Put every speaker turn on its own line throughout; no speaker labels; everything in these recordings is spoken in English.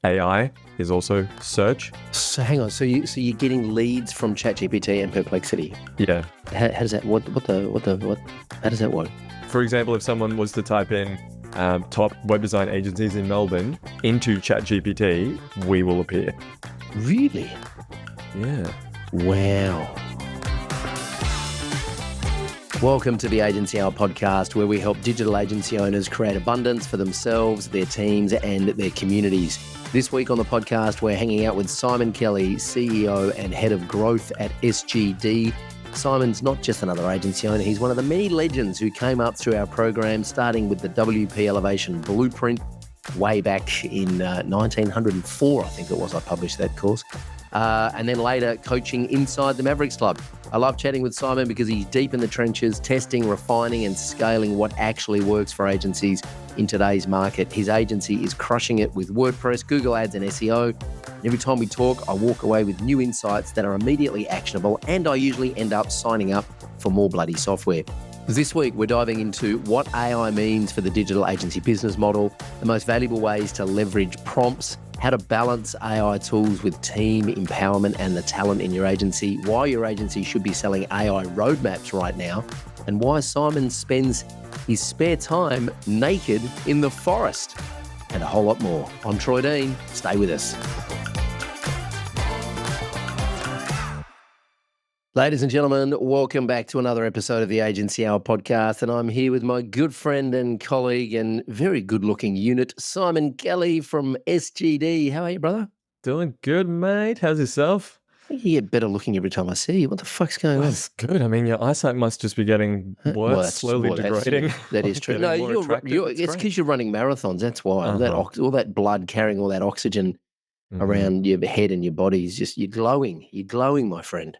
AI is also search.
So hang on. So you're getting leads from ChatGPT and Perplexity.
Yeah.
How does that what? How does that work?
For example, if someone was to type in top web design agencies in Melbourne into ChatGPT, we will appear.
Really?
Yeah.
Wow. Welcome to the Agency Hour podcast, where we help digital agency owners create abundance for themselves, their teams, and their communities. This week on the podcast, we're hanging out with Simon Kelly, CEO and Head of Growth at SGD. Simon's not just another agency owner, he's one of the many legends who came up through our program, starting with the WP Elevation Blueprint way back in 1904, I think it was, I published that course. And then later coaching inside the Mavericks club. I love chatting with Simon because he's deep in the trenches, testing, refining and scaling what actually works for agencies in today's market. His agency is crushing it with WordPress, Google Ads and SEO. Every time we talk, I walk away with new insights that are immediately actionable, and I usually end up signing up for more bloody software. This week, we're diving into what AI means for the digital agency business model, the most valuable ways to leverage prompts, how to balance AI tools with team empowerment and the talent in your agency, why your agency should be selling AI roadmaps right now, and why Simon spends his spare time naked in the forest, and a whole lot more. I'm Troy Dean. Stay with us. Ladies and gentlemen, welcome back to another episode of the Agency Hour podcast, and I'm here with my good friend and colleague and very good-looking unit, Simon Kelly from SGD. How are you, brother?
Doing good, mate. How's yourself?
You get better looking every time I see you. What the fuck's going on?
That's good. I mean, your eyesight must just be getting worse, slowly degrading.
That is true. No, it's because you're running marathons. That's why. All that blood carrying all that oxygen around your head and your body is just, you're glowing. You're glowing, my friend.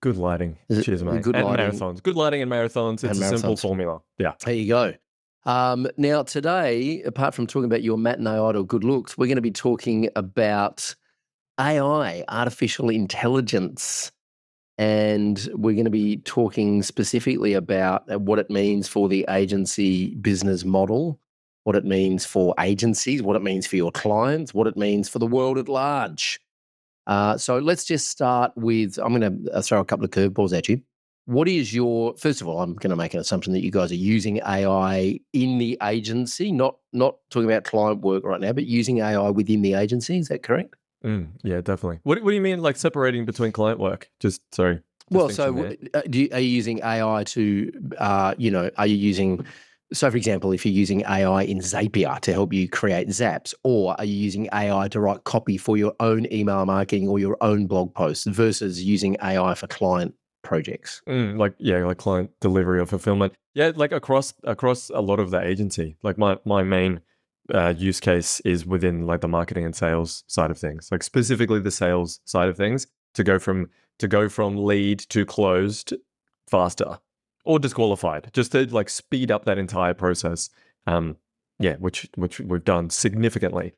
Good lighting. Cheers, mate.
Good
and
lighting.
Marathons. Good lighting and marathons. It's a simple formula. Yeah.
There you go. Now, today, apart from talking about your matinee idol good looks, we're going to be talking about AI, artificial intelligence. And we're going to be talking specifically about what it means for the agency business model, what it means for agencies, what it means for your clients, what it means for the world at large. So let's just start with, I'm going to throw a couple of curveballs at you. What is first of all, I'm going to make an assumption that you guys are using AI in the agency, not talking about client work right now, but using AI within the agency. Is that correct?
Yeah, definitely. What do you mean, like separating between client work? Sorry.
Well, so are you using AI to, are you using... So, for example, if you're using AI in Zapier to help you create Zaps, or are you using AI to write copy for your own email marketing or your own blog posts versus using AI for client projects?
Like client delivery or fulfillment. Yeah, like across a lot of the agency. Like my main use case is within like the marketing and sales side of things. Like specifically the sales side of things, to go from lead to closed faster. Or disqualified, just to like speed up that entire process. Which we've done significantly.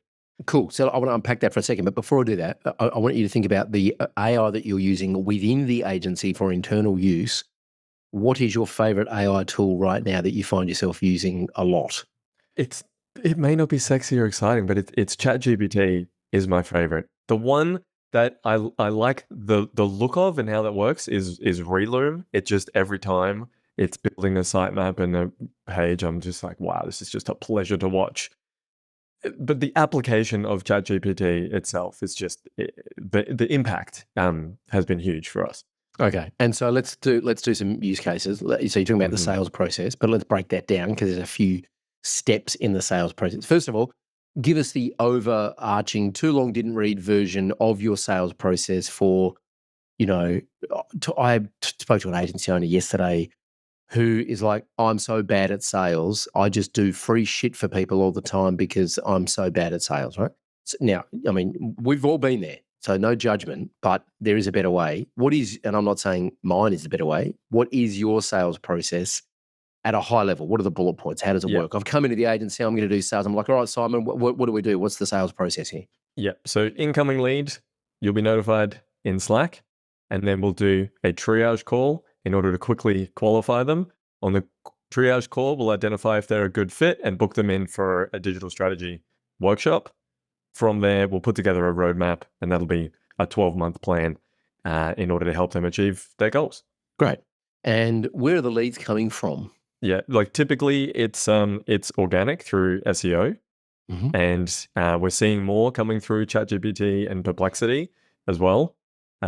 Cool. So I want to unpack that for a second, but before I do that, I want you to think about the AI that you're using within the agency for internal use. What is your favorite AI tool right now that you find yourself using a lot?
It may not be sexy or exciting, but it's ChatGPT is my favorite. The one that I like the look of and how that works is Reloom. It just every time it's building a sitemap and a page, I'm just like, wow, this is just a pleasure to watch. But the application of ChatGPT itself is just the impact has been huge for us.
Okay, and so let's do some use cases. So you're talking about the sales process, but let's break that down because there's a few steps in the sales process. First of all, give us the overarching, too long didn't read version of your sales process for, I spoke to an agency owner yesterday who is like, I'm so bad at sales. I just do free shit for people all the time because I'm so bad at sales, right? So now, I mean, we've all been there, so no judgment, but there is a better way. And I'm not saying mine is the better way. What is your sales process at a high level? What are the bullet points? How does it work? I've come into the agency, I'm going to do sales. I'm like, all right, Simon, what do we do? What's the sales process here?
Yeah. So incoming lead, you'll be notified in Slack, and then we'll do a triage call in order to quickly qualify them. On the triage call, we'll identify if they're a good fit and book them in for a digital strategy workshop. from there, we'll put together a roadmap, and that'll be a 12-month plan in order to help them achieve their goals.
Great. And where are the leads coming from?
Yeah, like typically it's organic through SEO,
Mhm.
and we're seeing more coming through ChatGPT and Perplexity as well.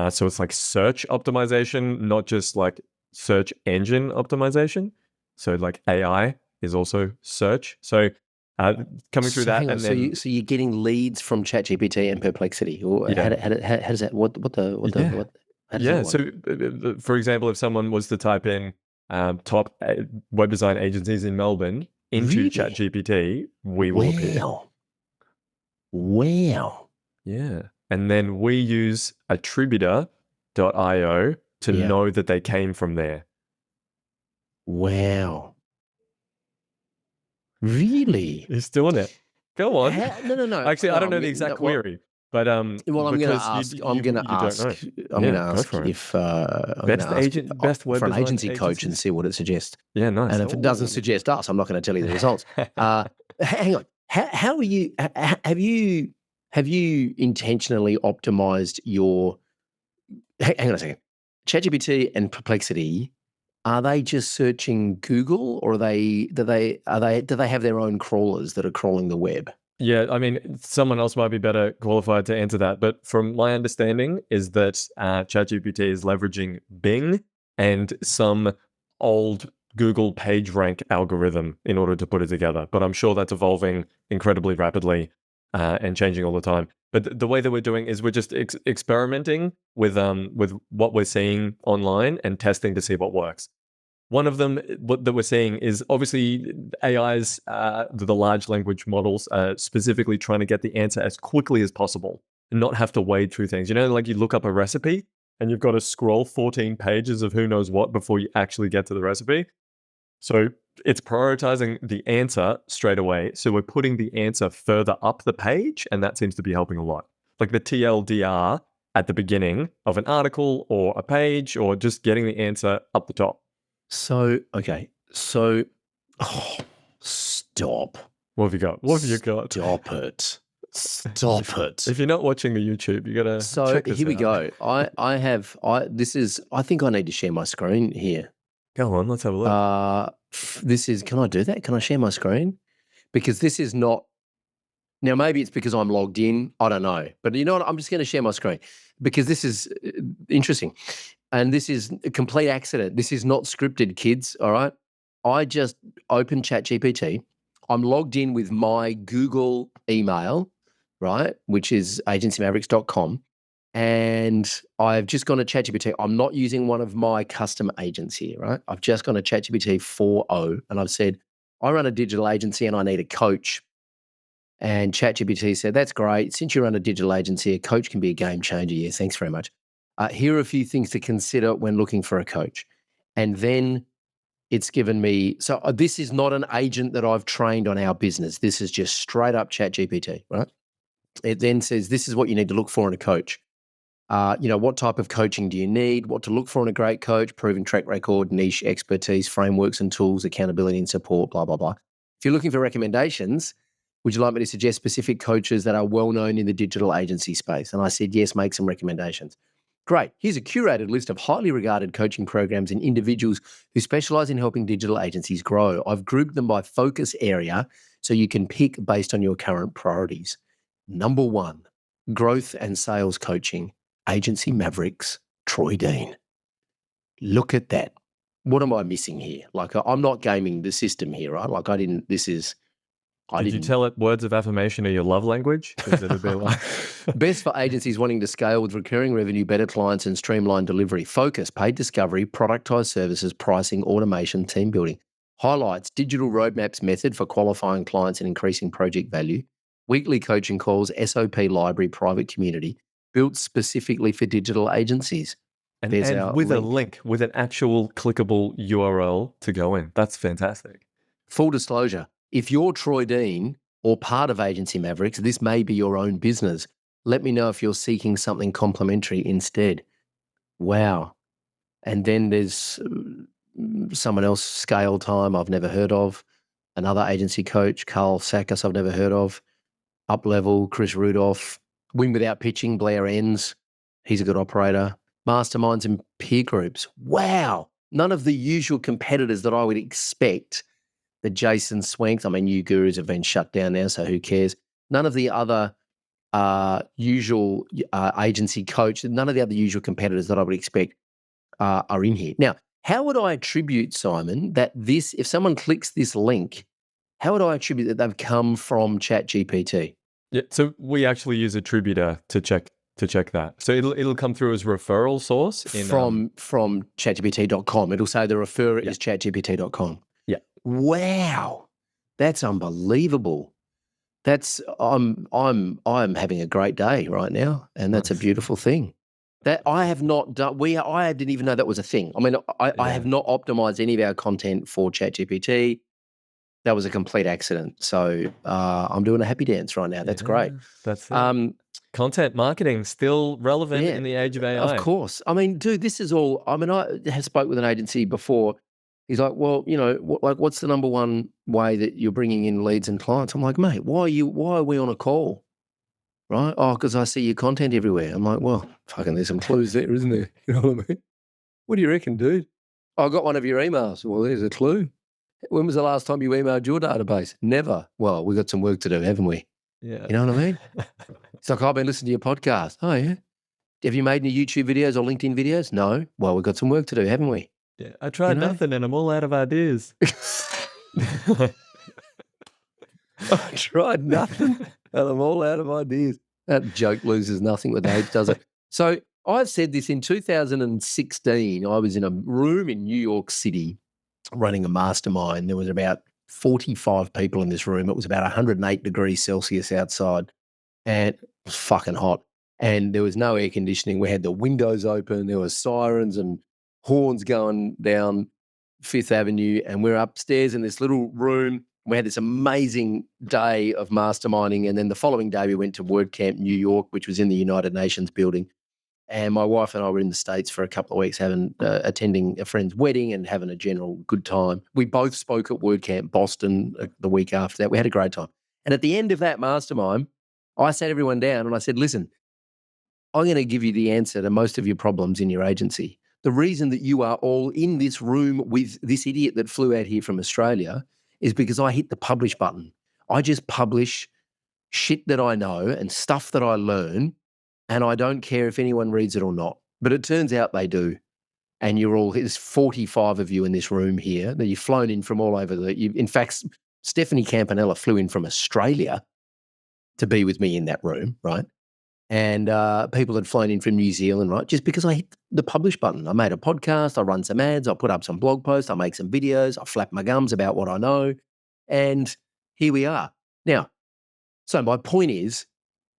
So it's like search optimization, not just like search engine optimization. So like AI is also search. So coming through
So
that,
hang on.
and
So
then
you're getting leads from ChatGPT and Perplexity, or
yeah,
how does that? What the
yeah,
what? How does
yeah.
that
So
work?
for example, if someone was to type in top web design agencies in Melbourne into
Really?
ChatGPT, we will appear.
Wow. Wow.
Yeah. And then we use attributor.io to
Yeah.
know that they came from there.
Wow. Really?
He's doing it. Go on.
No.
Actually, I
No,
don't know the exact query, but
well, I'm going to
because
ask.
you don't know.
I'm going to
Yeah, go
ask
for it.
if I'm going to ask
Best web
for an
design
agency coach and
agencies.
see what it suggests.
Yeah, nice.
And if it doesn't
Ooh.
suggest us, I'm not going to tell you the results. Hang on. How are you? Have you intentionally optimized your? Hang on a second. ChatGPT and Perplexity, are they just searching Google, or do they have their own crawlers that are crawling the web?
Yeah, I mean, someone else might be better qualified to answer that. But from my understanding is that ChatGPT is leveraging Bing and some old Google PageRank algorithm in order to put it together. But I'm sure that's evolving incredibly rapidly and changing all the time. But the way that we're doing is we're just experimenting with what we're seeing online and testing to see what works. One of them that we're seeing is obviously AI's, the large language models, specifically trying to get the answer as quickly as possible and not have to wade through things. You know, like you look up a recipe and you've got to scroll 14 pages of who knows what before you actually get to the recipe. So it's prioritizing the answer straight away. So we're putting the answer further up the page, and that seems to be helping a lot. Like the TLDR at the beginning of an article or a page, or just getting the answer up the top.
So okay. So stop.
What have you got? What have you got?
Stop it. Stop it.
If you're not watching the YouTube, you gotta
So
check this
here we
out.
go. I think I need to share my screen here.
Go on, let's have a look.
Can I do that? Can I share my screen? Because this is not, now maybe it's because I'm logged in. I don't know. But you know what? I'm just going to share my screen because this is interesting. And this is a complete accident. This is not scripted, kids. All right. I just opened ChatGPT. I'm logged in with my Google email, right, which is agencymavericks.com. And I've just gone to ChatGPT. I'm not using one of my custom agents here, right? I've just gone to ChatGPT 4.0 and I've said, I run a digital agency and I need a coach. And ChatGPT said, that's great. Since you run a digital agency, a coach can be a game changer. Yeah, thanks very much. Here are a few things to consider when looking for a coach. And then it's given me, so this is not an agent that I've trained on our business. This is just straight up ChatGPT, right? It then says, this is what you need to look for in a coach. What type of coaching do you need? What to look for in a great coach? Proven track record, niche expertise, frameworks and tools, accountability and support, blah, blah, blah. If you're looking for recommendations, would you like me to suggest specific coaches that are well known in the digital agency space? And I said, yes, make some recommendations. Great. Here's a curated list of highly regarded coaching programs and individuals who specialize in helping digital agencies grow. I've grouped them by focus area so you can pick based on your current priorities. Number 1, growth and sales coaching. Agency Mavericks, Troy Dean. Look at that. What am I missing here? Like, I'm not gaming the system here, right? Like,
Did you tell it words of affirmation are your love language? Because it'd be like
Best for agencies wanting to scale with recurring revenue, better clients, and streamlined delivery. Focus, paid discovery, productized services, pricing, automation, team building. Highlights, digital roadmaps method for qualifying clients and increasing project value. Weekly coaching calls, SOP library, private community, built specifically for digital agencies.
and
There's our
with a
link.
link, with an actual clickable URL to go in. That's fantastic.
Full disclosure, if you're Troy Dean or part of Agency Mavericks, this may be your own business. Let me know if you're seeking something complementary instead. Wow. And then there's someone else, Scale Time, I've never heard of. Another agency coach, Carl Sakas, I've never heard of. Up Level, Chris Rudolph. Win Without Pitching, Blair Enns. He's a good operator. Masterminds and peer groups. Wow. None of the usual competitors that I would expect. The Jason Swanks. I mean, you gurus have been shut down now, so who cares? None of the other usual agency coach, none of the other usual competitors that I would expect are in here. Now, how would I attribute, Simon, that this, if someone clicks this link, how would I attribute that they've come from ChatGPT?
Yeah, so we actually use Attributor to check that. So it'll come through as referral source
From ChatGPT.com. It'll say the referrer is ChatGPT.com.
Yeah.
Wow, that's unbelievable. I'm having a great day right now, and that's a beautiful thing. That I have not done. I didn't even know that was a thing. I mean, I have not optimized any of our content for ChatGPT. That was a complete accident. So I'm doing a happy dance right now. That's great.
That's it. Content marketing still relevant in the age of AI.
Of course. I mean, dude, this is all. I mean, I have spoke with an agency before. He's like, well, you know, what's the number one way that you're bringing in leads and clients? I'm like, mate, why are we on a call? Right? Oh, because I see your content everywhere. I'm like, well, fucking there's some clues there, isn't there? You know what I mean? What do you reckon, dude? I got one of your emails. Well, there's a clue. When was the last time you emailed your database? Never. Well, we've got some work to do, haven't we?
Yeah.
You know what I mean? It's like, I've been listening to your podcast. Oh, yeah. Have you made any YouTube videos or LinkedIn videos? No. Well, we've got some work to do, haven't we?
Yeah. I tried nothing and I'm all out of ideas.
I tried nothing and I'm all out of ideas. That joke loses nothing with age, does it? So I've said this in 2016. I was in a room in New York City running a mastermind. There was about 45 people in this room. It was about 108 degrees Celsius outside and it was fucking hot. And there was no air conditioning. We had the windows open. There were sirens and horns going down Fifth Avenue. And we're upstairs in this little room. We had this amazing day of masterminding. And then the following day we went to WordCamp New York, which was in the United Nations building. And my wife and I were in the States for a couple of weeks attending a friend's wedding and having a general good time. We both spoke at WordCamp Boston the week after that. We had a great time. And at the end of that mastermind, I sat everyone down and I said, listen, I'm going to give you the answer to most of your problems in your agency. The reason that you are all in this room with this idiot that flew out here from Australia is because I hit the publish button. I just publish shit that I know and stuff that I learn, and I don't care if anyone reads it or not. But it turns out they do. And there's 45 of you in this room here that you've flown in from all over in fact, Stephanie Campanella flew in from Australia to be with me in that room, right? And people had flown in from New Zealand, right? Just because I hit the publish button. I made a podcast, I run some ads, I put up some blog posts, I make some videos, I flap my gums about what I know. And here we are. Now, so my point is,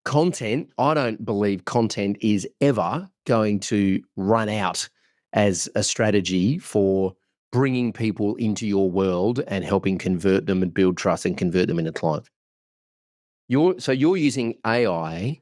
content, I don't believe content is ever going to run out as a strategy for bringing people into your world and helping convert them and build trust and convert them into clients. You're using AI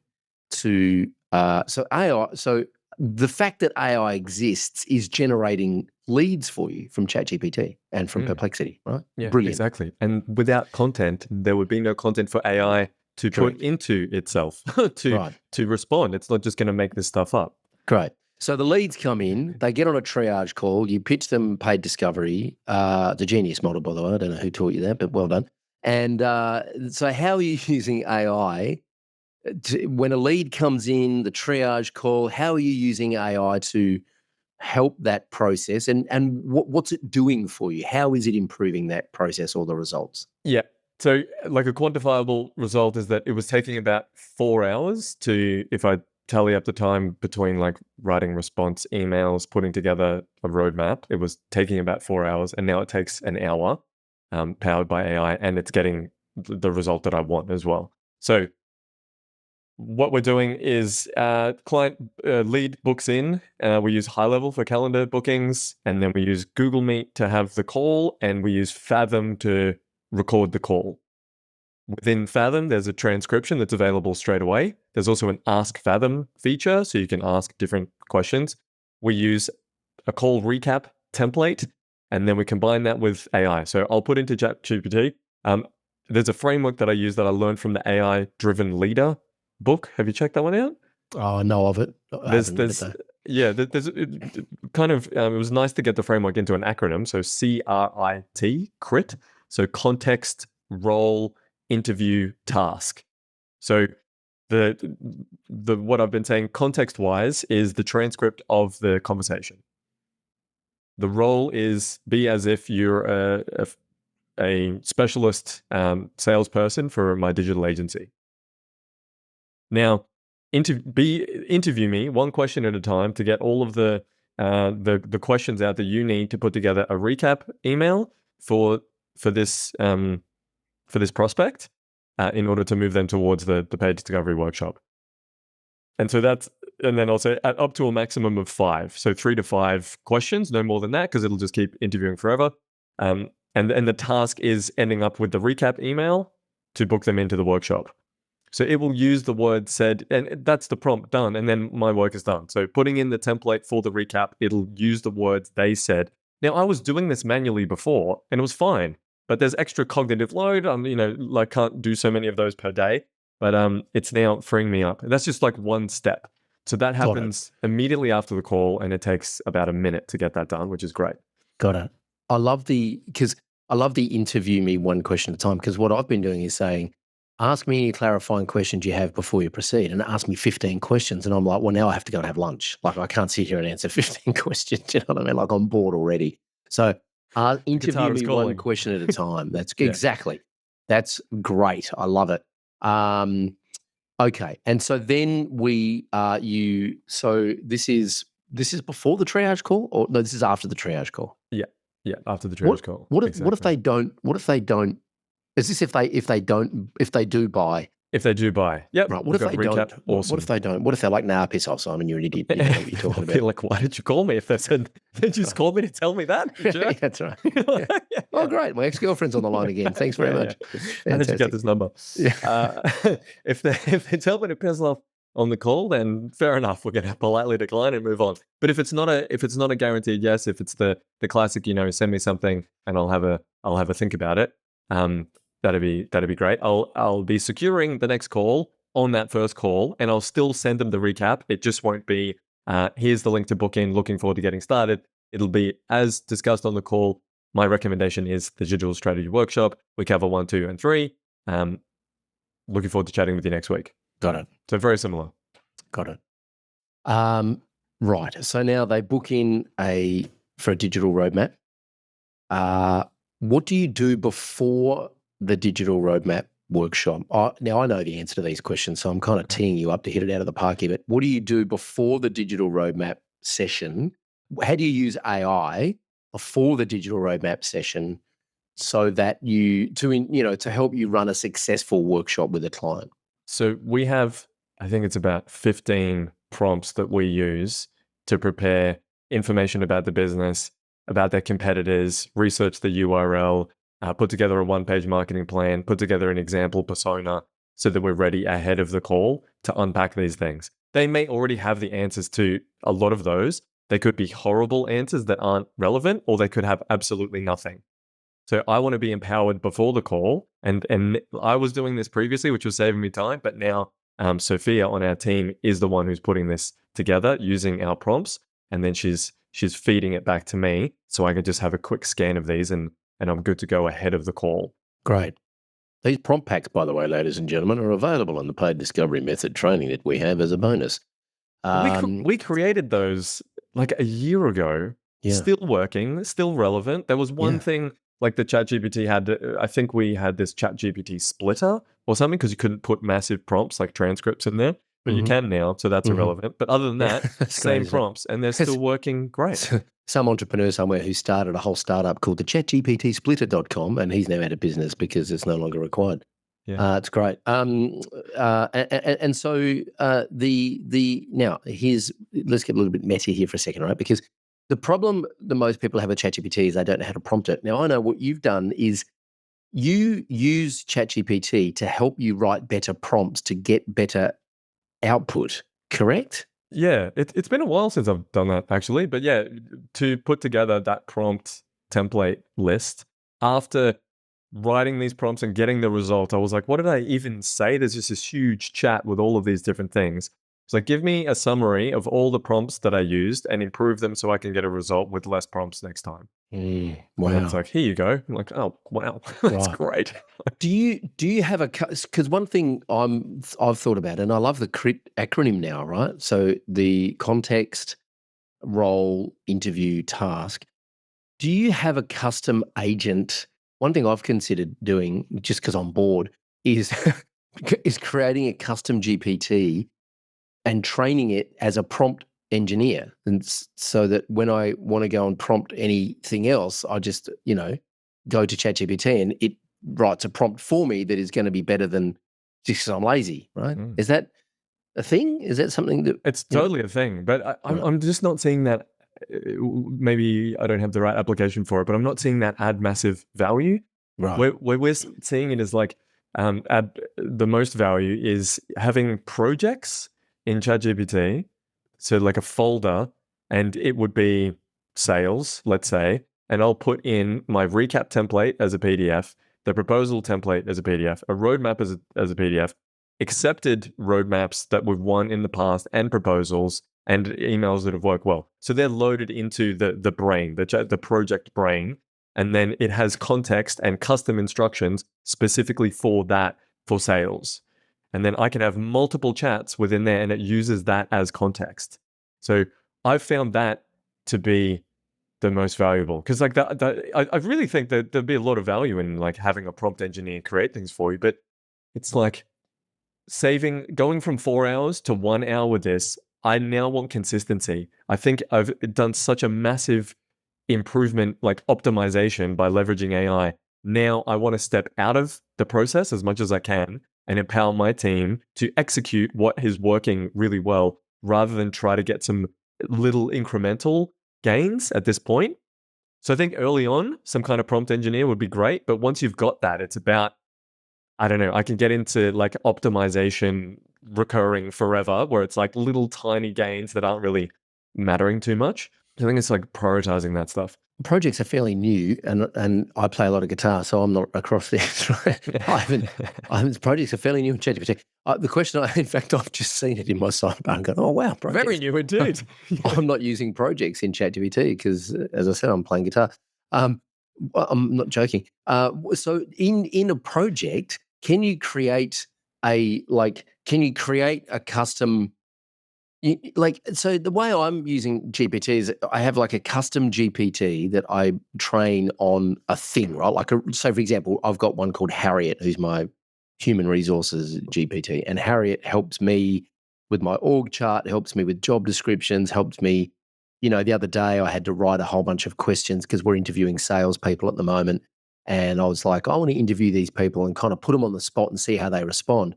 to so the fact that AI exists is generating leads for you from ChatGPT and from Perplexity, right?
Yeah,
Brilliant.
Exactly. And without content, there would be no content for AI to put into itself to respond. It's not just going to make this stuff up.
Great. So the leads come in, they get on a triage call, you pitch them paid discovery. It's a genius model, by the way. I don't know who taught you that, but well done. And so how are you using AI when a lead comes in, the triage call, how are you using AI to help that process and what's it doing for you? How is it improving that process or the results?
Yeah. So like a quantifiable result is that it was taking about 4 hours if I tally up the time between like writing response emails, putting together a roadmap, it was taking about 4 hours and now it takes an hour powered by AI and it's getting the result that I want as well. So what we're doing is client lead books in. We use High Level for calendar bookings, and then we use Google Meet to have the call, and we use Fathom to record the call. Within Fathom, there's a transcription that's available straight away. There's also an Ask Fathom feature, so you can ask different questions. We use a call recap template, and then we combine that with AI. So I'll put into ChatGPT, there's a framework that I use that I learned from the AI Driven Leader book. Have you checked that one out?
Oh, I know of it. I haven't read it though.
Yeah, there's kind of, it was nice to get the framework into an acronym. So CRIT, so context, role, interview, task. So the what I've been saying context-wise is the transcript of the conversation. The role is be as if you're a specialist salesperson for my digital agency. Now, interview me one question at a time to get all of the questions out that you need to put together a recap email for this prospect in order to move them towards the paid discovery workshop. And so and then also up to a maximum of 5. So 3 to 5 questions, no more than that, because it'll just keep interviewing forever. And the task is ending up with the recap email to book them into the workshop. So it will use the word said, and that's the prompt done, and then my work is done. So putting in the template for the recap, it'll use the words they said. Now, I was doing this manually before, and it was fine, but there's extra cognitive load. Can't do so many of those per day, but it's now freeing me up. And that's just like one step. So that happens immediately after the call, and it takes about a minute to get that done, which is great.
Got it. I love the interview me one question at a time, because what I've been doing is saying, ask me any clarifying questions you have before you proceed, and ask me 15 questions. And I'm like, well, now I have to go and have lunch. Like, I can't sit here and answer 15 questions. You know what I mean? Like, I'm bored already. So interview me one question at a time. That's exactly. That's great. I love it. Okay. And so then so this is before the triage call, or no, this is after the triage call?
Yeah. Yeah. After the triage call.
What if they don't, is this if they do buy?
If they do buy. Yep.
Right. What if they don't?
Awesome.
What if they don't? What if they're like, nah, piss off, Simon, you're an idiot. You know what you're talking about.
I feel like, why did you call me? If they said, they just called me to tell me that?
Yeah, that's right. Yeah. Oh, great. My ex-girlfriend's on the line again. Thanks very much.
How did you get this number? Yeah. If they tell me to piss off on the call, then fair enough. We're going to politely decline and move on. But if it's not a guaranteed yes, if it's the classic, send me something and I'll have a think about it. That'd be great. I'll be securing the next call on that first call, and I'll still send them the recap. It just won't be, here's the link to book in, looking forward to getting started. It'll be, as discussed on the call, my recommendation is the Digital Strategy Workshop. We cover 1, 2, and 3. Looking forward to chatting with you next week.
Got it.
So very similar.
Got it. Right. So now they book in for a digital roadmap. What do you do before the digital roadmap workshop? Now I know the answer to these questions, so I'm kind of teeing you up to hit it out of the park here, but what do you do before the digital roadmap session? How do you use AI before the digital roadmap session so that to help you run a successful workshop with a client?
So we have, I think it's about 15 prompts that we use to prepare information about the business, about their competitors, research the URL, put together a one-page marketing plan, put together an example persona so that we're ready ahead of the call to unpack these things. They may already have the answers to a lot of those. They could be horrible answers that aren't relevant, or they could have absolutely nothing. So I want to be empowered before the call. And I was doing this previously, which was saving me time. But now Sophia on our team is the one who's putting this together using our prompts. And then she's feeding it back to me so I can just have a quick scan of these and I'm good to go ahead of the call.
Great. These prompt packs, by the way, ladies and gentlemen, are available in the paid discovery method training that we have as a bonus.
We created those like a year ago. Yeah. Still working, still relevant. There was one thing like the ChatGPT had, I think we had this ChatGPT splitter or something because you couldn't put massive prompts like transcripts in there, but you can now, so that's irrelevant. But other than that, same prompts, and they're still working great.
Some entrepreneur somewhere who started a whole startup called the ChatGPTsplitter.com, and he's now out of business because it's no longer required. Yeah. It's great. And so now let's get a little bit messy here for a second, right? Because the problem that most people have with ChatGPT is they don't know how to prompt it. Now, I know what you've done is you use ChatGPT to help you write better prompts to get better output, correct?
Yeah, it's been a while since I've done that actually. But yeah, to put together that prompt template list after writing these prompts and getting the result, I was like, what did I even say? There's just this huge chat with all of these different things. It's like, give me a summary of all the prompts that I used and improve them so I can get a result with less prompts next time. And it's
Wow.
like, here you go. I'm like, oh, wow, that's
Right.
great.
Do you have a, because one thing I've thought about, and I love the CRIT acronym now, right? So the context, role, interview, task. Do you have a custom agent? One thing I've considered doing, just because I'm bored, is is creating a custom GPT and training it as a prompt engineer, and so that when I want to go and prompt anything else, I just go to ChatGPT and it writes a prompt for me that is going to be better than just because I'm lazy. Right?
Mm.
Is that a thing? Is that something that
It's totally a thing, but
Right.
I'm just not seeing that. Maybe I don't have the right application for it, but I'm not seeing that add massive value.
Right?
Where we're seeing it is like add the most value is having projects in ChatGPT. So like a folder, and it would be sales, let's say, and I'll put in my recap template as a PDF, the proposal template as a PDF, a roadmap as a PDF, accepted roadmaps that we've won in the past, and proposals and emails that have worked well. So they're loaded into the brain, the project brain, and then it has context and custom instructions specifically for that, for sales. And then I can have multiple chats within there, and it uses that as context. So I've found that to be the most valuable, because like I really think that there'd be a lot of value in like having a prompt engineer create things for you, but it's like going from 4 hours to 1 hour with this. I now want consistency. I think I've done such a massive improvement, like optimization, by leveraging AI. Now I want to step out of the process as much as I can and empower my team to execute what is working really well, rather than try to get some little incremental gains at this point. So I think early on, some kind of prompt engineer would be great. But once you've got that, it's about, I don't know, I can get into like optimization recurring forever, where it's like little tiny gains that aren't really mattering too much. I think it's like prioritizing that stuff.
Projects are fairly new, and I play a lot of guitar, so I'm not across this. Right? I haven't. Projects are fairly new in ChatGPT. The question, in fact, I've just seen it in my sidebar and gone, "Oh wow, projects!"
Very new indeed.
I'm not using projects in ChatGPT because, as I said, I'm playing guitar. I'm not joking. So, in a project, can you create Can you create a custom? So the way I'm using GPT is I have like a custom GPT that I train on a thing, right? So for example, I've got one called Harriet, who's my human resources GPT, and Harriet helps me with my org chart, helps me with job descriptions, helps me. The other day I had to write a whole bunch of questions because we're interviewing salespeople at the moment, and I was like, I want to interview these people and kind of put them on the spot and see how they respond.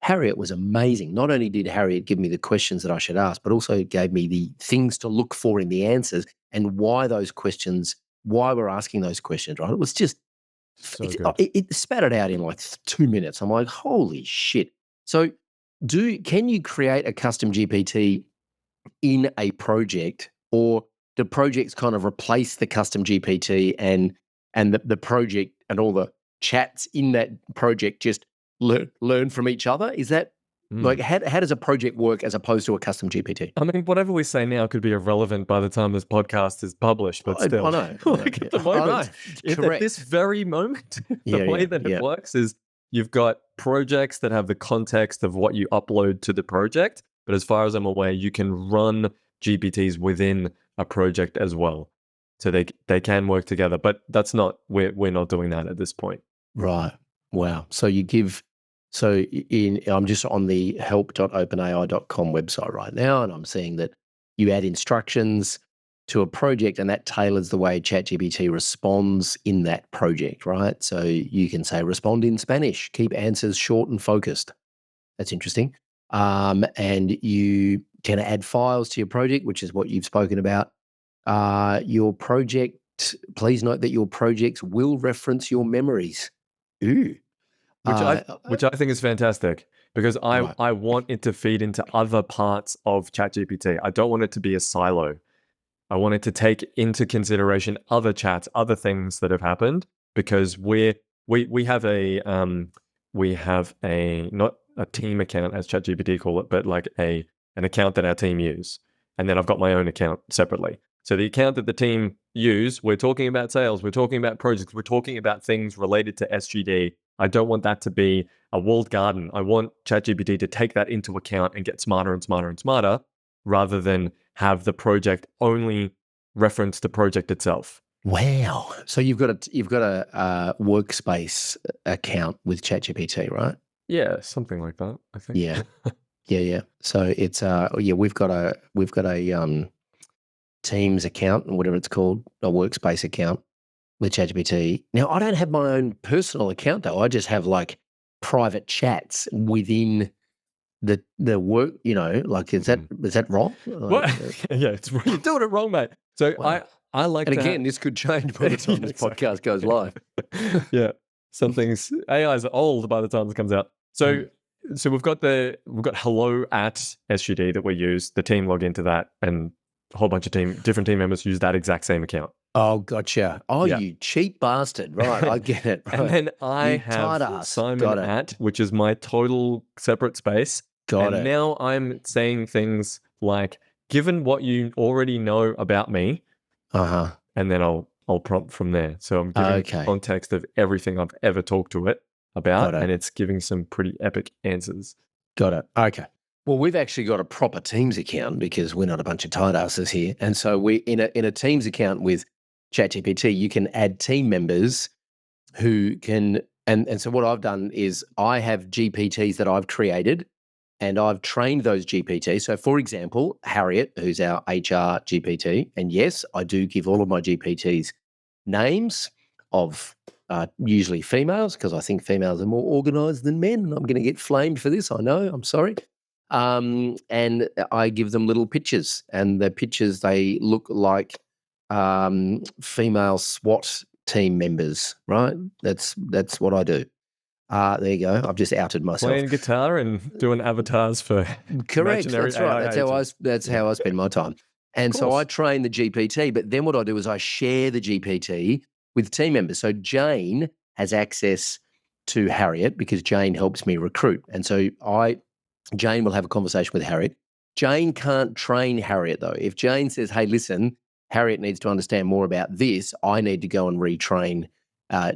Harriet was amazing. Not only did Harriet give me the questions that I should ask, but also gave me the things to look for in the answers and why we're asking those questions, right? It was just,
So good.
it spat it out in like 2 minutes. I'm like, holy shit. So can you create a custom GPT in a project, or do projects kind of replace the custom GPT, and the project and all the chats in that project just learn from each other? Is that
Mm.
how does a project work as opposed to a custom GPT?
I mean, whatever we say now could be irrelevant by the time this podcast is published, but
I
still,
know.
like at the
I
moment,
know.
at
Correct.
this very moment, the
Yeah,
way that it works is you've got projects that have the context of what you upload to the project. But as far as I'm aware, you can run GPTs within a project as well. So they can work together, but that's not, we're not doing that at this point.
Right. Wow. So I'm just on the help.openai.com website right now, and I'm seeing that you add instructions to a project, and that tailors the way ChatGPT responds in that project, right? So you can say, respond in Spanish, keep answers short and focused. That's interesting. And you can add files to your project, which is what you've spoken about. Please note that your projects will reference your memories. Ooh.
Which I think is fantastic, because
Right.
I want it to feed into other parts of ChatGPT. I don't want it to be a silo. I want it to take into consideration other chats, other things that have happened, because we're we have a not a team account as ChatGPT call it, but like an account that our team use, and then I've got my own account separately. So the account that the team use, we're talking about sales, we're talking about projects, we're talking about things related to SGD. I don't want that to be a walled garden. I want ChatGPT to take that into account and get smarter and smarter and smarter, rather than have the project only reference the project itself.
Wow. So you've got a workspace account with ChatGPT, right?
Yeah, something like that, I think.
Yeah. Yeah. So it's we've got a Teams account, or whatever it's called, a workspace account with ChatGPT. Now, I don't have my own personal account though. I just have like private chats within the work. Like is that wrong?
What? Yeah, you're doing it wrong, mate. So
Wow.
I like
And
that.
again, this could change by the time this podcast goes live.
Yeah, some things AI is old by the time it comes out. So we've got hello at SGD that we use. The team log into that, and a whole bunch of different team members use that exact same account.
Oh, gotcha. Oh,
Yeah.
you cheap bastard. Right, I get it. Right.
And then I have
tight-ass.
Simon at, which is my total separate space.
Got
and
it.
now I'm saying things like, given what you already know about me, and then I'll prompt from there. So I'm giving context of everything I've ever talked to it about, and it's giving some pretty epic answers.
Got it. Okay. Well, we've actually got a proper Teams account because we're not a bunch of tight asses here. And so we in a Teams account with ChatGPT, you can add team members who can and so what I've done is I have GPTs that I've created and I've trained those GPTs. So for example, Harriet, who's our HR GPT, and yes, I do give all of my GPTs names of usually females because I think females are more organized than men. I'm going to get flamed for this. I know. I'm sorry. And I give them little pictures, and the pictures, they look like female SWAT team members, right? That's what I do. There you go. I've just outed myself.
Playing guitar and doing avatars for
correct. That's right.
AI
That's how I spend my time. And so I train the GPT, but then what I do is I share the GPT with team members. So Jane has access to Harriet because Jane helps me recruit. And so Jane will have a conversation with Harriet. Jane can't train Harriet though. If Jane says, hey, listen, Harriet needs to understand more about this, I need to go and retrain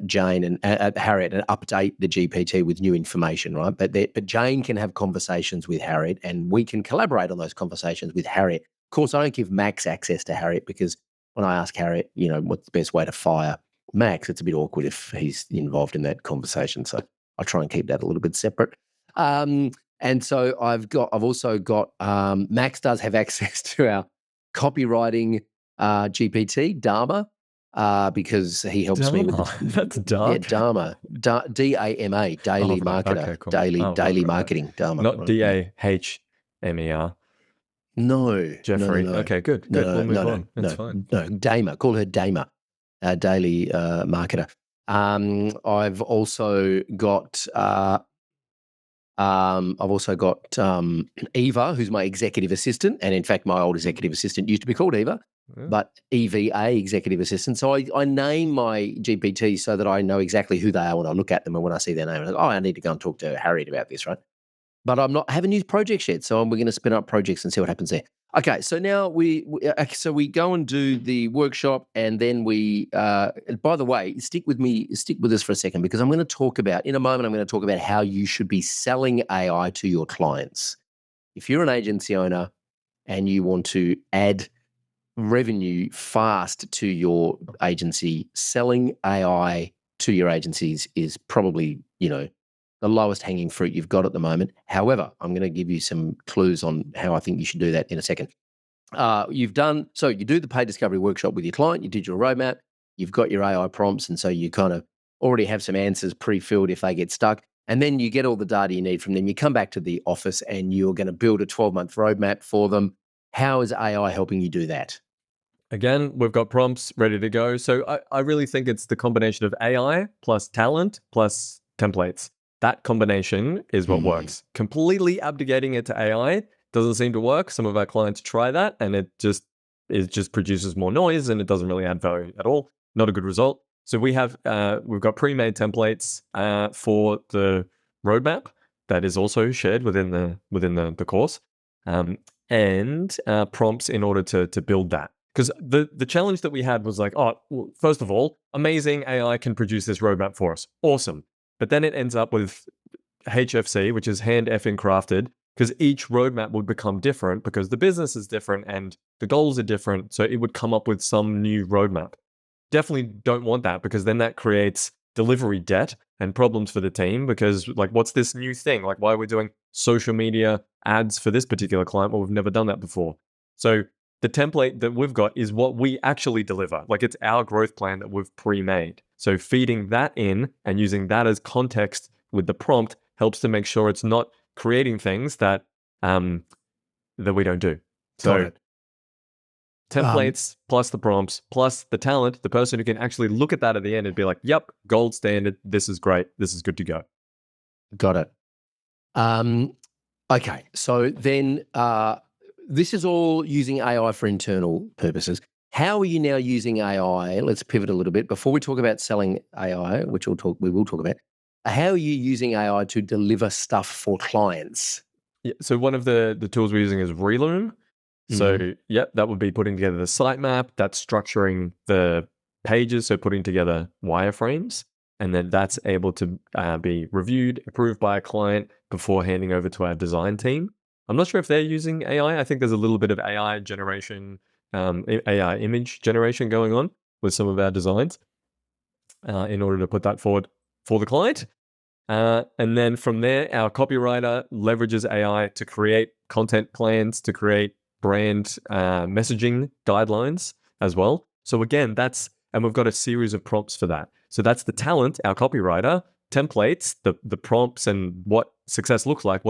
Jane and Harriet and update the GPT with new information, right? But Jane can have conversations with Harriet and we can collaborate on those conversations with Harriet. Of course, I don't give Max access to Harriet because when I ask Harriet, what's the best way to fire Max, it's a bit awkward if he's involved in that conversation. So I try and keep that a little bit separate. And so I've also got Max does have access to our copywriting GPT, Dharma, because he helps me with
that's dark.
Yeah, Dharma, DAMA, daily marketer,
okay, cool.
daily marketing, Dharma.
Not DAHMER.
No,
Jeffrey.
No.
Okay, good. We'll move on. That's fine.
No, Dama. Call her Dama, daily marketer. I've also got Eva, who's my executive assistant, and in fact, my old executive assistant used to be called Eva, but EVA, executive assistant. So I name my GPT so that I know exactly who they are when I look at them, and when I see their name, I'm like, I need to go and talk to Harriet about this, right? But I haven't used projects yet, so we're going to spin up projects and see what happens there. Okay, so now we go and do the workshop, and then by the way, stick with us for a second, because I'm going to talk about, in a moment, I'm going to talk about how you should be selling AI to your clients. If you're an agency owner and you want to add revenue fast to your agency, selling AI to your agencies is probably, the lowest hanging fruit you've got at the moment. However, I'm going to give you some clues on how I think you should do that in a second. You do the paid discovery workshop with your client, you did your roadmap, you've got your AI prompts, and so you kind of already have some answers pre-filled if they get stuck. And then you get all the data you need from them. You come back to the office and you're going to build a 12-month roadmap for them. How is AI helping you do that?
Again, we've got prompts ready to go. So I really think it's the combination of AI plus talent plus templates. That combination is what works. Completely abdicating it to AI doesn't seem to work. Some of our clients try that and it just produces more noise and it doesn't really add value at all. Not a good result. So we've got pre-made templates for the roadmap that is also shared within the course, and prompts in order to build that. Because the challenge that we had was like, well, first of all, amazing AI can produce this roadmap for us. Awesome. But then it ends up with HFC, which is hand effing crafted, because each roadmap would become different because the business is different and the goals are different. So it would come up with some new roadmap. Definitely don't want that, because then that creates delivery debt and problems for the team, because like, what's this new thing? Like, why are we doing social media ads for this particular client? Well, we've never done that before. So the template that we've got is what we actually deliver. Like, it's our growth plan that we've pre-made. So feeding that in and using that as context with the prompt helps to make sure it's not creating things that that we don't do. So templates plus the prompts plus the talent, the person who can actually look at that at the end and be like, yep, gold standard. This is great. This is good to go.
Got it. Okay. So then this is all using AI for internal purposes. How are you now using AI? Let's pivot a little bit before we talk about selling AI, which we will talk about. How are you using AI to deliver stuff for clients?
Yeah, so one of the tools we're using is Reloom. So yep, that would be putting together the sitemap, that's structuring the pages, so putting together wireframes, and then that's able to be reviewed, approved by a client before handing over to our design team. I'm not sure if they're using AI. I think there's a little bit of AI generation, AI image generation going on with some of our designs in order to put that forward for the client. And then from there, our copywriter leverages AI to create content plans, to create brand messaging guidelines as well. So again, and we've got a series of prompts for that. So that's the talent, our copywriter, templates, the prompts and what success looks like,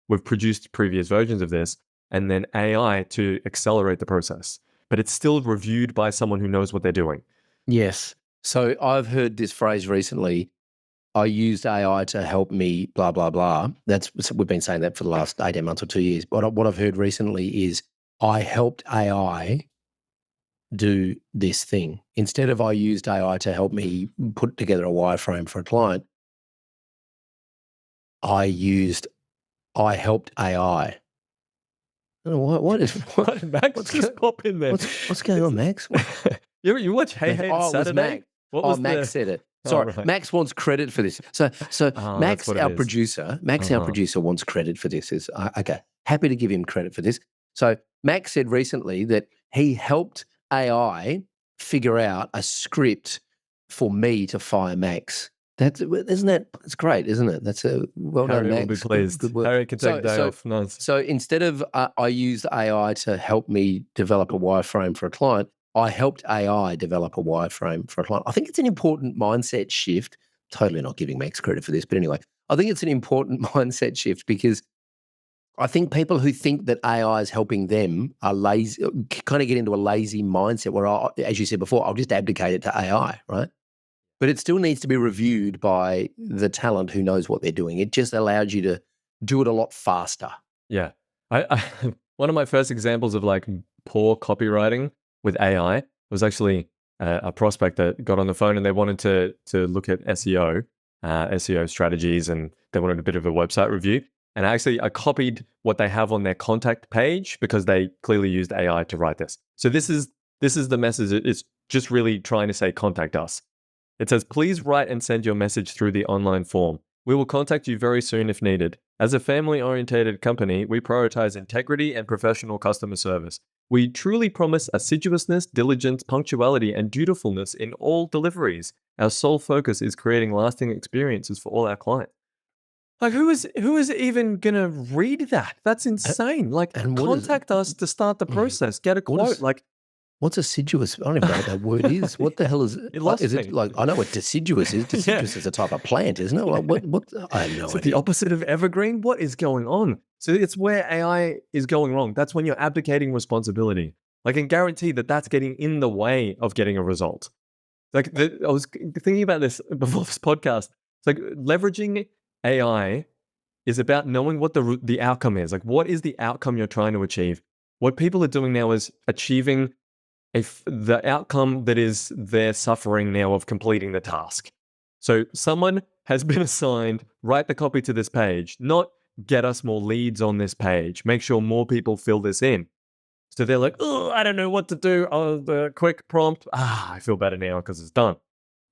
we've produced previous versions of this, and then AI to accelerate the process. But it's still reviewed by someone who knows what they're doing.
Yes. So I've heard this phrase recently. I used AI to help me, blah, blah, blah. We've been saying that for the last 18 months or 2 years. But what I've heard recently is I helped AI do this thing. Instead of I used AI to help me put together a wireframe for a client, I helped AI. I don't know
what Max just pop in there?
What's going on, Max?
You watch Hey Hey on Saturday?
Max said it. Sorry, right. Max wants credit for this. So Max, our producer, our producer wants credit for this. Okay, happy to give him credit for this. So Max said recently that he helped AI figure out a script for me to fire Max. It's great, isn't it? That's a well done, Max.
Harry will be pleased. Good work. Harry can take a day off. Nice.
So instead of I used AI to help me develop a wireframe for a client, I helped AI develop a wireframe for a client. I think it's an important mindset shift. Totally not giving Max credit for this, but anyway, I think it's an important mindset shift, because I think people who think that AI is helping them are lazy, kind of get into a lazy mindset where, as you said before, I'll just abdicate it to AI, right? But it still needs to be reviewed by the talent who knows what they're doing. It just allows you to do it a lot faster.
Yeah. I one of my first examples of like poor copywriting with AI was actually a prospect that got on the phone and they wanted to look at SEO strategies, and they wanted a bit of a website review. And I copied what they have on their contact page, because they clearly used AI to write this. So this is the message. It's just really trying to say, contact us. It says, please write and send your message through the online form. We will contact you very soon if needed. As a family-oriented company, we prioritize integrity and professional customer service. We truly promise assiduousness, diligence, punctuality, and dutifulness in all deliveries. Our sole focus is creating lasting experiences for all our clients. Like, who is even gonna read that? That's insane. Like, contact us to start the process. Get a quote.
What's assiduous? I don't even know what that word is. What the hell is it? Is it like, I know what deciduous is. Deciduous is a type of plant, isn't it? Like, what? I have no idea.
Is it the opposite of evergreen? What is going on? So it's where AI is going wrong. That's when you're abdicating responsibility. I can guarantee that that's getting in the way of getting a result. Like, I was thinking about this before this podcast. It's like, leveraging AI is about knowing what the outcome is. Like, what is the outcome you're trying to achieve? What people are doing now is achieving if the outcome that is their suffering now of completing the task. So someone has been assigned, write the copy to this page, not get us more leads on this page, make sure more people fill this in. So they're like, oh, I don't know what to do. Oh, the quick prompt. I feel better now because it's done.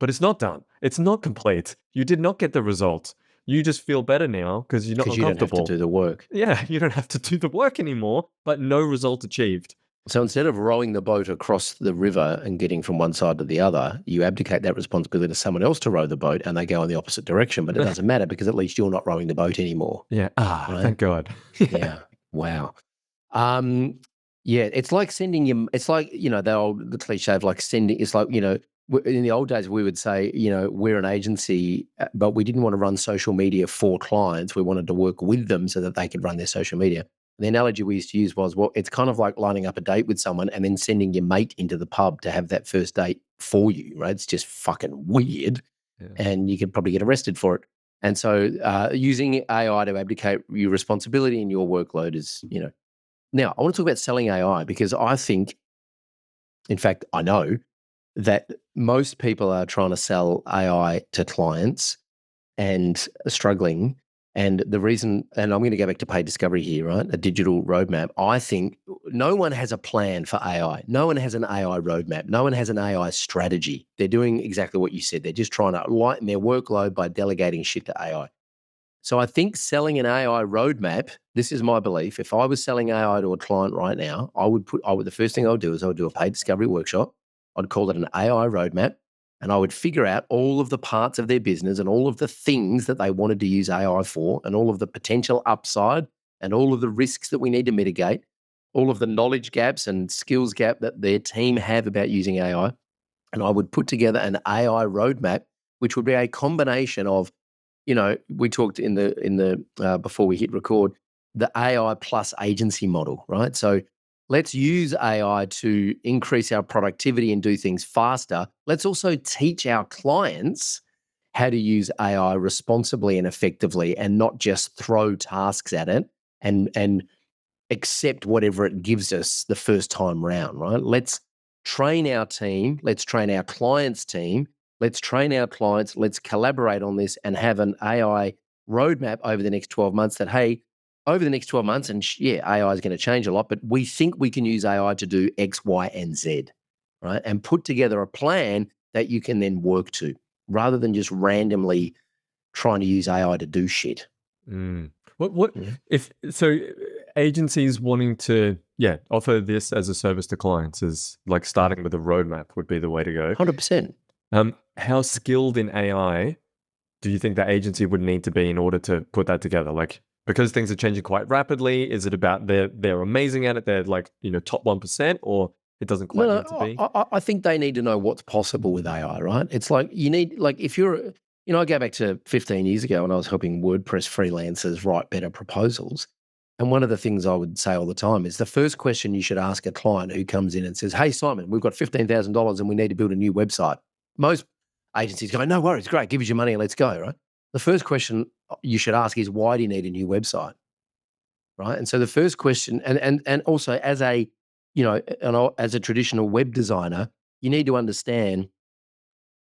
But it's not done. It's not complete. You did not get the result. You just feel better now because you're not
Because you don't have to
uncomfortable.
do the work.
Yeah, you don't have to do the work anymore, but no result achieved.
So instead of rowing the boat across the river and getting from one side to the other, you abdicate that responsibility to someone else to row the boat and they go in the opposite direction. But it doesn't matter because at least you're not rowing the boat anymore.
Yeah.
Right?
Thank God.
Yeah. Wow. Yeah, it's like sending you. It's like, the cliche of like sending. It's like, in the old days we would say, we're an agency, but we didn't want to run social media for clients. We wanted to work with them so that they could run their social media. And the analogy we used to use was, well, it's kind of like lining up a date with someone and then sending your mate into the pub to have that first date for you, right? It's just fucking weird, and you could probably get arrested for it. And so using AI to abdicate your responsibility and your workload is, Now, I want to talk about selling AI because I think, in fact, I know that most people are trying to sell AI to clients and struggling. And the reason, and I'm going to go back to paid discovery here, right? A digital roadmap. I think no one has a plan for AI. No one has an AI roadmap. No one has an AI strategy. They're doing exactly what you said. They're just trying to lighten their workload by delegating shit to AI. So I think selling an AI roadmap, this is my belief. If I was selling AI to a client right now, the first thing I would do is I would do a paid discovery workshop. I'd call it an AI roadmap, and I would figure out all of the parts of their business and all of the things that they wanted to use AI for, and all of the potential upside and all of the risks that we need to mitigate, all of the knowledge gaps and skills gap that their team have about using AI. And I would put together an AI roadmap, which would be a combination of, we talked in the before we hit record, the AI plus agency model, right? So let's use AI to increase our productivity and do things faster. Let's also teach our clients how to use AI responsibly and effectively, and not just throw tasks at it and accept whatever it gives us the first time round, right? Let's train our team. Let's train our clients' team. Let's train our clients. Let's collaborate on this and have an AI roadmap over the next 12 months that, hey, over the next 12 months, and AI is going to change a lot, but we think we can use AI to do X, Y, and Z, right? And put together a plan that you can then work to, rather than just randomly trying to use AI to do shit.
What if so? Agencies wanting to offer this as a service to clients is like starting with a roadmap would be the way to go.
100%.
How skilled in AI do you think the agency would need to be in order to put that together? Like, because things are changing quite rapidly, is it about they're amazing at it, they're like top 1%, or it doesn't quite need to be?
I think they need to know what's possible with AI, right? It's like you need, like, if you're, I go back to 15 years ago when I was helping WordPress freelancers write better proposals. And one of the things I would say all the time is the first question you should ask a client who comes in and says, hey, Simon, we've got $15,000 and we need to build a new website. Most agencies go, no worries, great, give us your money and let's go, right? The first question you should ask is, why do you need a new website, right? And so the first question, and also as a, as a traditional web designer, you need to understand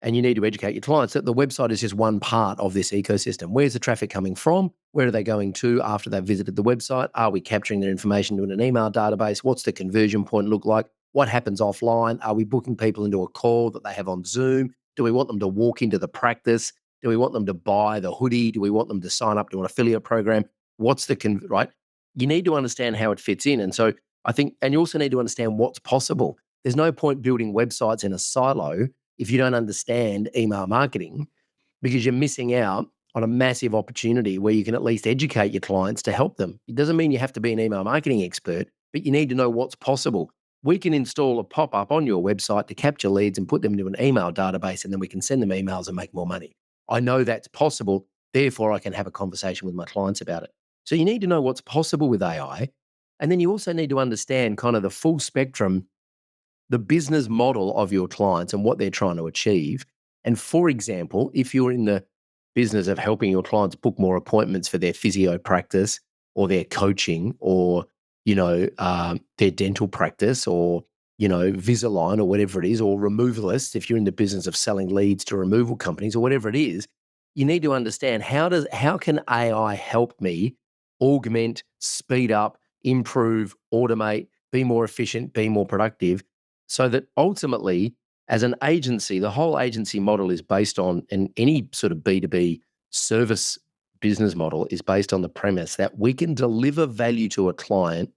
and you need to educate your clients that the website is just one part of this ecosystem. Where's the traffic coming from? Where are they going to after they've visited the website? Are we capturing their information in an email database? What's the conversion point look like? What happens offline? Are we booking people into a call that they have on Zoom? Do we want them to walk into the practice? Do we want them to buy the hoodie? Do we want them to sign up to an affiliate program? What's the right? You need to understand how it fits in. And so I think, and you also need to understand what's possible. There's no point building websites in a silo if you don't understand email marketing, because you're missing out on a massive opportunity where you can at least educate your clients to help them. It doesn't mean you have to be an email marketing expert, but you need to know what's possible. We can install a pop-up on your website to capture leads and put them into an email database, and then we can send them emails and make more money. I know that's possible. Therefore, I can have a conversation with my clients about it. So you need to know what's possible with AI. And then you also need to understand kind of the full spectrum, the business model of your clients and what they're trying to achieve. And for example, if you're in the business of helping your clients book more appointments for their physio practice or their coaching or, their dental practice or Invisalign or whatever it is, or removalists, if you're in the business of selling leads to removal companies or whatever it is, you need to understand how can AI help me augment, speed up, improve, automate, be more efficient, be more productive, so that ultimately, as an agency, the whole agency model is based on, and any sort of B2B service business model is based on the premise that we can deliver value to a client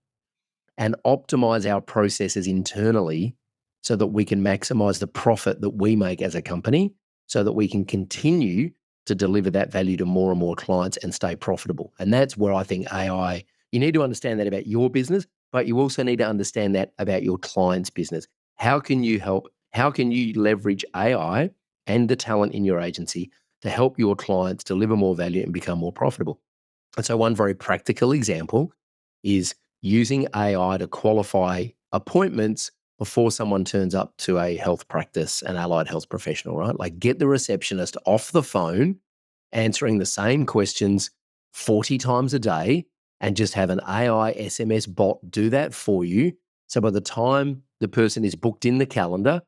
and optimize our processes internally so that we can maximize the profit that we make as a company so that we can continue to deliver that value to more and more clients and stay profitable. And that's where I think AI, you need to understand that about your business, but you also need to understand that about your client's business. How can you help? How can you leverage AI and the talent in your agency to help your clients deliver more value and become more profitable? And so, one very practical example is using AI to qualify appointments before someone turns up to a health practice, an allied health professional, right? Like, get the receptionist off the phone answering the same questions 40 times a day and just have an AI SMS bot do that for you. So by the time the person is booked in the calendar,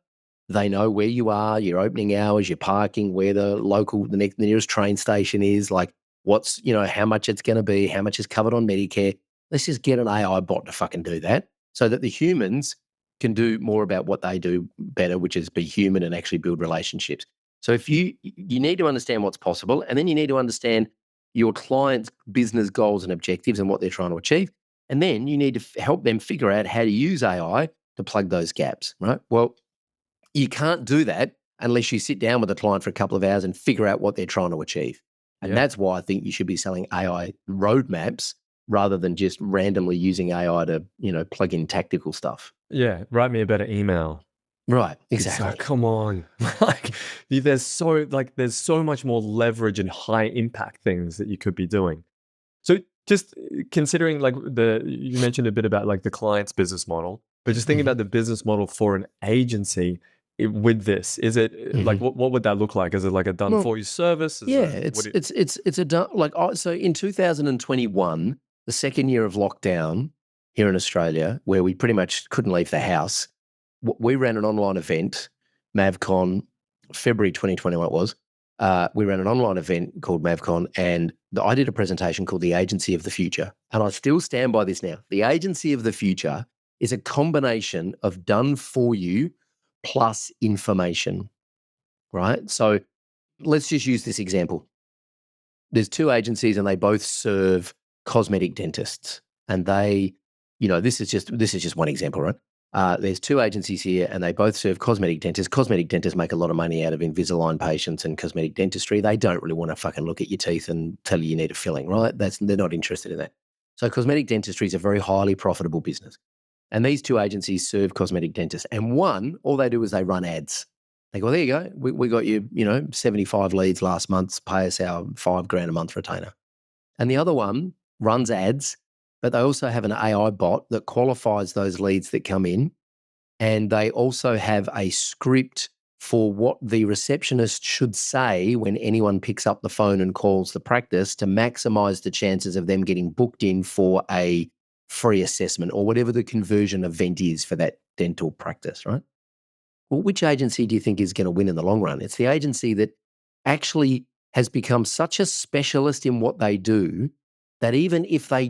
they know where you are, your opening hours, your parking, where the nearest train station is, like how much it's going to be, how much is covered on Medicare. Let's just get an AI bot to fucking do that so that the humans can do more about what they do better, which is be human and actually build relationships. So if you need to understand what's possible, and then you need to understand your client's business goals and objectives and what they're trying to achieve. And then you need to help them figure out how to use AI to plug those gaps, right? Well, you can't do that unless you sit down with the client for a couple of hours and figure out what they're trying to achieve. And
Yeah.
that's why I think you should be selling AI roadmaps rather than just randomly using AI to, plug in tactical stuff.
Yeah. Write me a better email.
Right,
It's
exactly.
come on. Like, there's so much more leverage and high impact things that you could be doing. So just considering you mentioned a bit about like the client's business model, but just thinking about the business model for an agency with this, is it like what would that look like? Is it like a done for you service?
So in 2021, the second year of lockdown here in Australia, where we pretty much couldn't leave the house, we ran an online event, MavCon, February 2021 it was. We ran an online event called MavCon, and I did a presentation called The Agency of the Future. And I still stand by this now. The Agency of the Future is a combination of done for you plus information, right? So let's just use this example. There's two agencies and they both serve cosmetic dentists. And they, this is just one example, right? There's two agencies here and they both serve cosmetic dentists. Cosmetic dentists make a lot of money out of Invisalign patients and cosmetic dentistry. They don't really want to fucking look at your teeth and tell you need a filling, right? They're not interested in that. So cosmetic dentistry is a very highly profitable business. And these two agencies serve cosmetic dentists. And one, all they do is they run ads. They go, there you go. We got you, 75 leads last month. Pay us our $5,000 a month retainer. And the other one runs ads, but they also have an AI bot that qualifies those leads that come in. And they also have a script for what the receptionist should say when anyone picks up the phone and calls the practice to maximize the chances of them getting booked in for a free assessment or whatever the conversion event is for that dental practice, right? Well, which agency do you think is going to win in the long run? It's the agency that actually has become such a specialist in what they do that even if I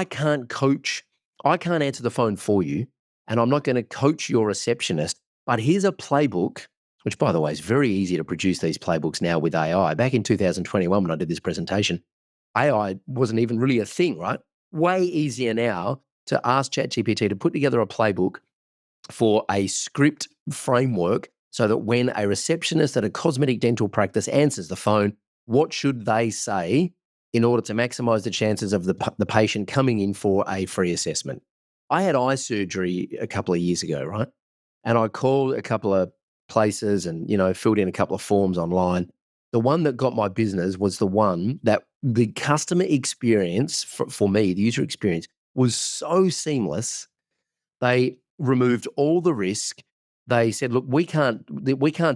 can't answer the phone for you, and I'm not going to coach your receptionist, but here's a playbook, which by the way is very easy to produce these playbooks now with AI. Back in 2021 when I did this presentation, AI wasn't even really a thing, right? Way easier now to ask ChatGPT to put together a playbook for a script framework so that when a receptionist at a cosmetic dental practice answers the phone, what should they say in order to maximize the chances of the patient coming in for a free assessment? I had eye surgery a couple of years ago, right? And I called a couple of places and, filled in a couple of forms online. The one that got my business was the one that the customer experience for me, the user experience, was so seamless. They removed all the risk. They said, look, we can't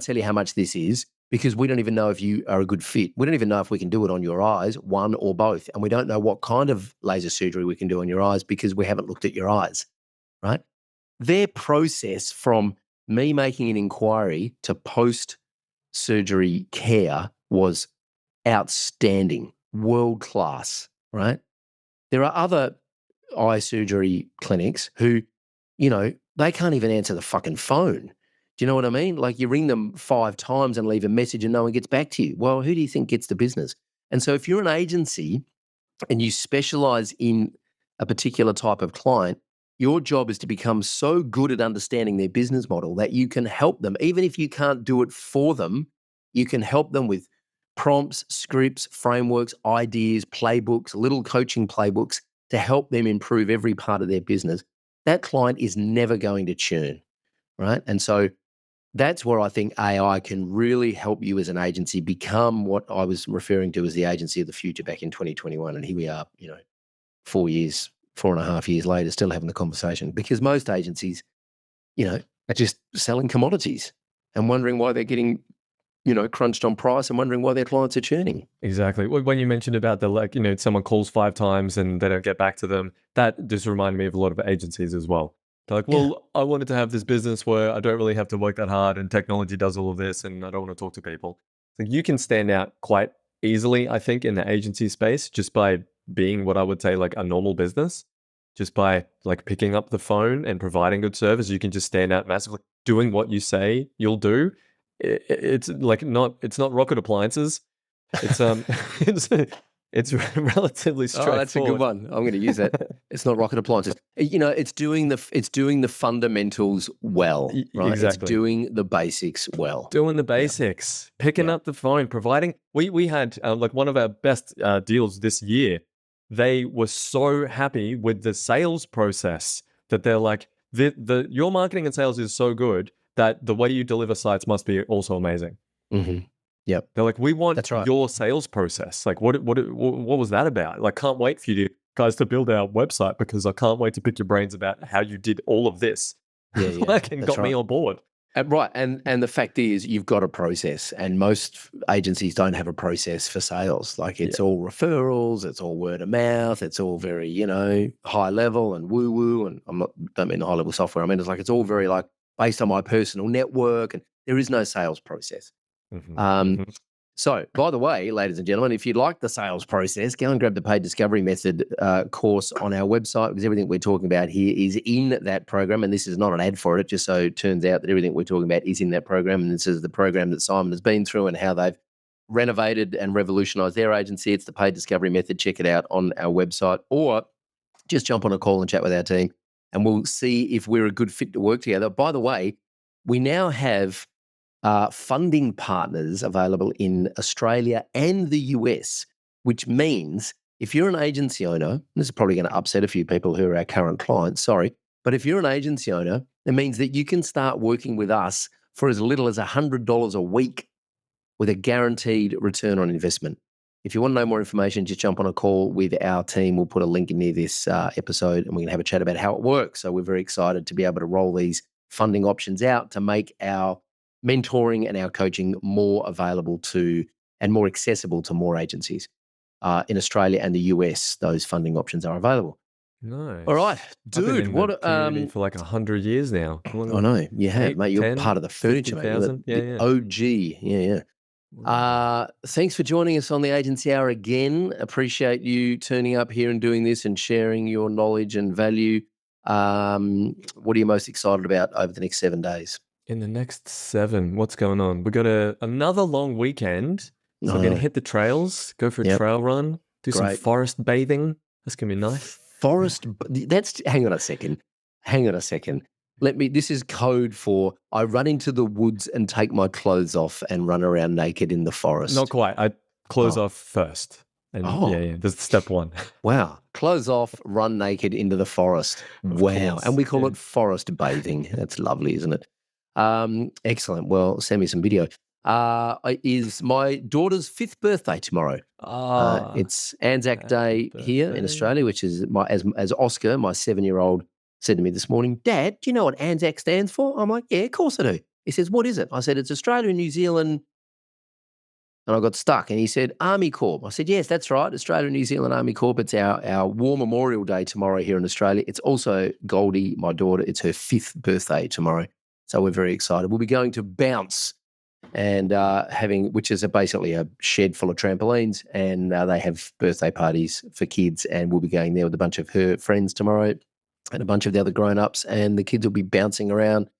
tell you how much this is because we don't even know if you are a good fit. We don't even know if we can do it on your eyes, one or both. And we don't know what kind of laser surgery we can do on your eyes because we haven't looked at your eyes, right? their process from me making an inquiry to post-surgery care was outstanding, world-class, right? There are other eye surgery clinics who, they can't even answer the fucking phone. Do you know what I mean? Like you ring them 5 times and leave a message and no one gets back to you. Well, who do you think gets the business? And so if you're an agency and you specialize in a particular type of client, your job is to become so good at understanding their business model that you can help them. Even if you can't do it for them, you can help them with prompts, scripts, frameworks, ideas, playbooks, little coaching playbooks to help them improve every part of their business. That client is never going to churn, right? And so that's where I think AI can really help you as an agency become what I was referring to as the agency of the future back in 2021. And here we are, 4.5 years later, still having the conversation, because most agencies, are just selling commodities and wondering why they're getting, crunched on price and wondering why their clients are churning.
Exactly. When you mentioned about someone calls 5 times and they don't get back to them, that just reminded me of a lot of agencies as well. They're like, well, I wanted to have this business where I don't really have to work that hard and technology does all of this and I don't want to talk to people. So you can stand out quite easily, I think, in the agency space just by being what I would say like a normal business. Just by like picking up the phone and providing good service, you can just stand out massively. Doing what you say you'll do. It's not rocket appliances. It's it's relatively straightforward.
Oh, that's a good one. I'm going to use that. It's not rocket appliances. It's doing the fundamentals well, right?
Exactly.
It's doing the basics well.
Doing the basics, picking up the phone, providing. We had like one of our best deals this year. They were so happy with the sales process that they're like, your marketing and sales is so good that the way you deliver sites must be also amazing.
Mm-hmm. Yep.
They're like, we want
That's right.
your sales process. Like, what was that about? Like, can't wait for you guys to build our website because I can't wait to pick your brains about how you did all of this.
Yeah.
Like, and got me on board.
Right. And the fact is you've got a process, and most agencies don't have a process for sales. Like it's all referrals, it's all word of mouth, it's all very, high level and woo woo. And don't mean the high level software. I mean, it's all very like based on my personal network, and there is no sales process. So, by the way, ladies and gentlemen, if you'd like the sales process, go and grab the Paid Discovery Method course on our website, because everything we're talking about here is in that program. And this is not an ad for it, just so it turns out that everything we're talking about is in that program. And this is the program that Simon has been through and how they've renovated and revolutionized their agency. It's the Paid Discovery Method. Check it out on our website, or just jump on a call and chat with our team, and we'll see if we're a good fit to work together. By the way, we now have funding partners available in Australia and the US, which means if you're an agency owner, this is probably going to upset a few people who are our current clients, sorry, but if you're an agency owner, it means that you can start working with us for as little as $100 a week with a guaranteed return on investment. If you want to know more information, just jump on a call with our team. We'll put a link near this episode and we can have a chat about how it works. So we're very excited to be able to roll these funding options out to make our mentoring and our coaching more available to and more accessible to more agencies. In Australia and the US, those funding options are available.
Nice.
All right,
I've been
dude.
in
What
the community for like 100 years now.
I know you have, mate. You're
10,
part of the furniture, mate. You're
50,000.
the OG. Yeah. Thanks for joining us on the Agency Hour again. Appreciate you turning up here and doing this and sharing your knowledge and value. What are you most excited about over the next 7 days?
In the next 7, what's going on? We got another long weekend. So we're going to hit the trails, go for a trail run, do some forest bathing. That's going to be nice.
Hang on a second. This is code for I run into the woods and take my clothes off and run around naked in the forest.
Not quite. I clothes off first. And yeah, that's step 1.
Wow. Clothes off, run naked into the forest. Wow. And we call it forest bathing. That's lovely, isn't it? Excellent. Well, send me some video. Is my daughter's 5th birthday tomorrow. It's Anzac Day here in Australia, which is as Oscar, my 7-year-old, said to me this morning, Dad, do you know what Anzac stands for? I'm like, yeah, of course I do. He says, what is it? I said, it's Australia and New Zealand And I got stuck. And he said, Army Corps. I said, yes, that's right. Australia New Zealand Army Corps. It's our War Memorial Day tomorrow here in Australia. It's also Goldie, my daughter. It's her 5th birthday tomorrow. So we're very excited. We'll be going to Bounce and which is basically a shed full of trampolines. And they have birthday parties for kids. And we'll be going there with a bunch of her friends tomorrow and a bunch of the other grown-ups. And the kids will be bouncing around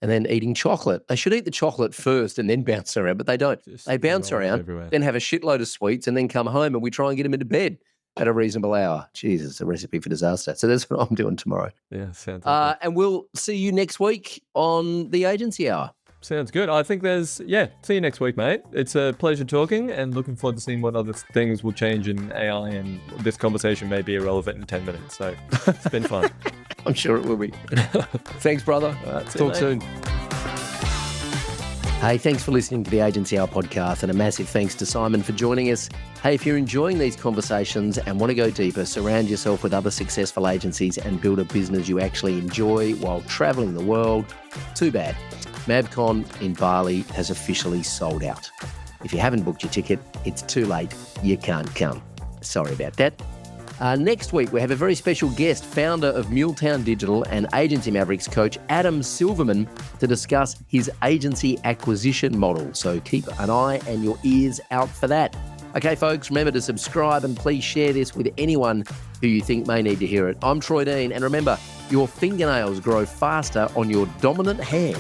and then eating chocolate. They should eat the chocolate first and then bounce around, but they don't. They bounce around, then have a shitload of sweets and then come home and we try and get them into bed at a reasonable hour. Jesus, a recipe for disaster. So that's what I'm doing tomorrow.
Yeah, sounds like
and we'll see you next week on the Agency Hour.
Sounds good. I think see you next week, mate. It's a pleasure talking and looking forward to seeing what other things will change in AI, and this conversation may be irrelevant in 10 minutes. So it's been fun.
I'm sure it will be. Thanks, brother. Talk soon. Hey, thanks for listening to the Agency Hour podcast, and a massive thanks to Simon for joining us. Hey, if you're enjoying these conversations and want to go deeper, surround yourself with other successful agencies and build a business you actually enjoy while traveling the world. Too bad. MavCon in Bali has officially sold out. If you haven't booked your ticket, it's too late. You can't come. Sorry about that. Next week, we have a very special guest, founder of Muletown Digital and Agency Mavericks coach Adam Silverman, to discuss his agency acquisition model. So keep an eye and your ears out for that. Okay, folks, remember to subscribe and please share this with anyone who you think may need to hear it. I'm Troy Dean, and remember, your fingernails grow faster on your dominant hand